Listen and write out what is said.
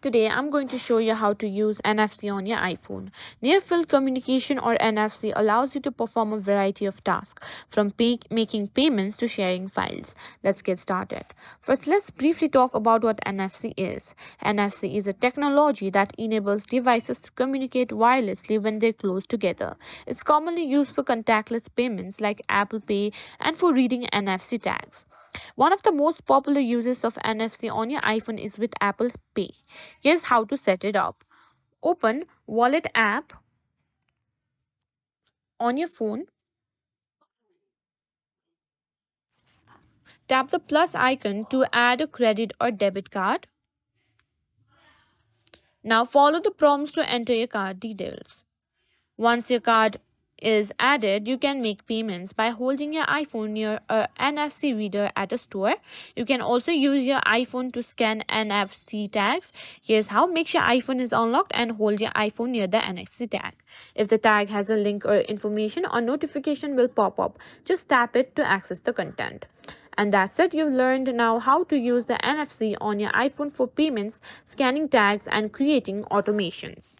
Today, I'm going to show you how to use NFC on your iPhone. Near Field Communication or NFC allows you to perform a variety of tasks, from making payments to sharing files. Let's get started. First, let's briefly talk about what NFC is. NFC is a technology that enables devices to communicate wirelessly when they're close together. It's commonly used for contactless payments like Apple Pay and for reading NFC tags. One of the most popular uses of NFC on your iPhone is with Apple Pay. Here's how to set it up. Open Wallet app on your phone. Tap the plus icon to add a credit or debit card. Now follow the prompts to enter your card details. Once your card is added, you can make payments by holding your iPhone near a NFC reader at a store. You can also use your iPhone to scan NFC tags. Here's how: make sure iPhone is unlocked and hold your iPhone near the NFC tag. If the tag has a link or information, a notification will pop up. Just tap it to access the content. And that's it. You've learned now how to use the NFC on your iPhone for payments, scanning tags, and creating automations.